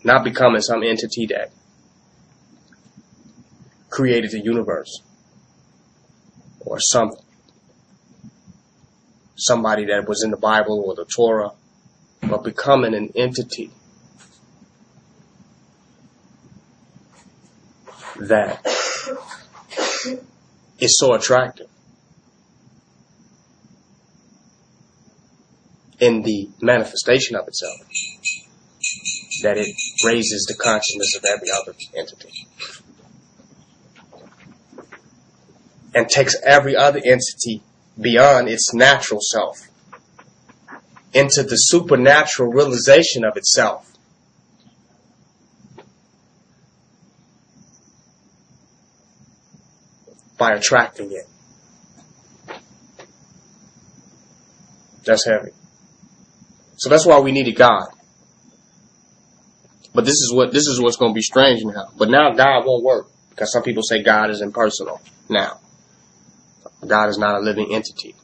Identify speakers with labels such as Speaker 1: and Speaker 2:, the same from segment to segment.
Speaker 1: Not becoming some entity that created the universe or somebody that was in the Bible or the Torah, but becoming an entity that is so attractive in the manifestation of itself that it raises the consciousness of every other entity and takes every other entity beyond its natural self into the supernatural realization of itself. By attracting it. That's heavy. So that's why we needed God. But this is what's going to be strange now. But now God won't work because some people say God is impersonal now. God is not a living entity.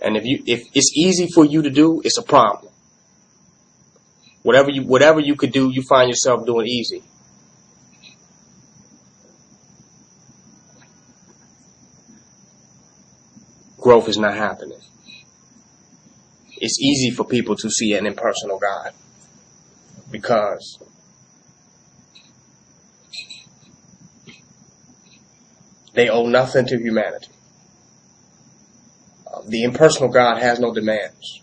Speaker 1: And if it's easy for you to do, it's a problem. Whatever you could do, you find yourself doing easy. Growth is not happening. It's easy for people to see an impersonal God because they owe nothing to humanity. The impersonal God has no demands.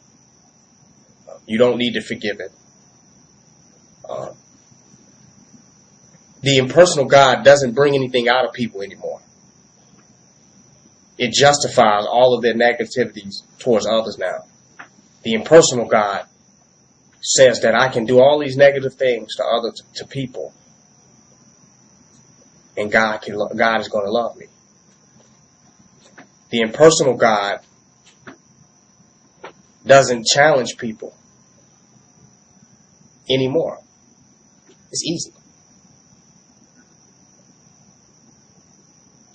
Speaker 1: You don't need to forgive it. The impersonal God doesn't bring anything out of people anymore. It justifies all of their negativities towards others now. The impersonal God says that I can do all these negative things to people, and God is going to love me. The impersonal God doesn't challenge people anymore. It's easy.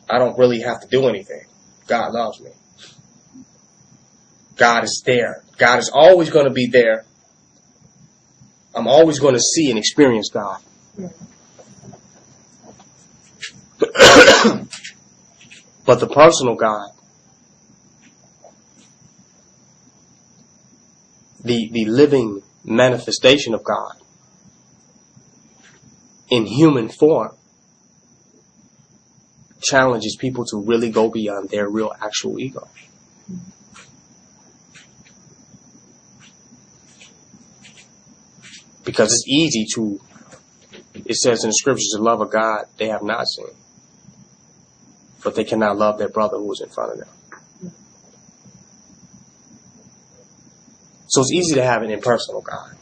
Speaker 1: I don't really have to do anything. God loves me. God is there. God is always going to be there. I'm always going to see and experience God. But the personal God, the living manifestation of God in human form, challenges people to really go beyond their real actual ego. Because it's easy it says in the scriptures, the love of God they have not seen. But they cannot love their brother who is in front of them. So it's easy to have an impersonal God.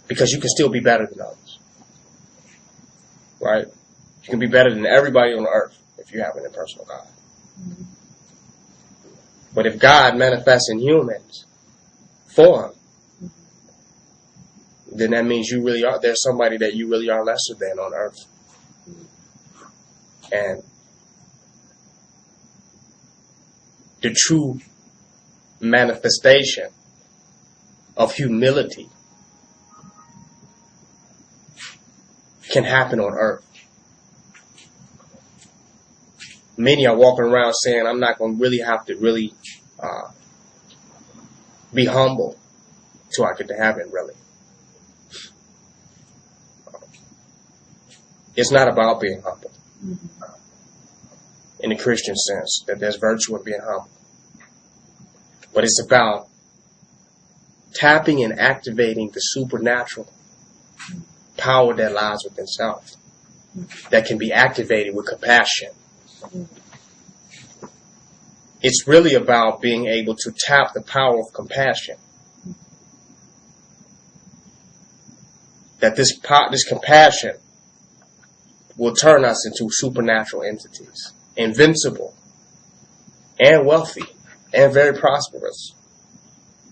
Speaker 1: Because you can still be better than others. Right? You can be better than everybody on earth if you have an impersonal God. Mm-hmm. But if God manifests in humans form, then that means there's somebody that you really are lesser than on earth. And the true manifestation of humility can happen on earth. Many are walking around saying, I'm not going to really have to be humble till I get to heaven, really. It's not about being humble. In the Christian sense, that there's virtue in being humble. But it's about tapping and activating the supernatural power that lies within self, that can be activated with compassion. It's really about being able to tap the power of compassion. That this compassion will turn us into supernatural entities, invincible and wealthy and very prosperous,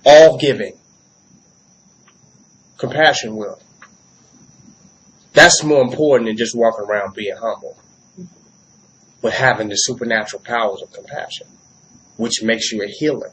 Speaker 1: all giving. Compassion will. That's more important than just walking around being humble, but having the supernatural powers of compassion, which makes you a healer.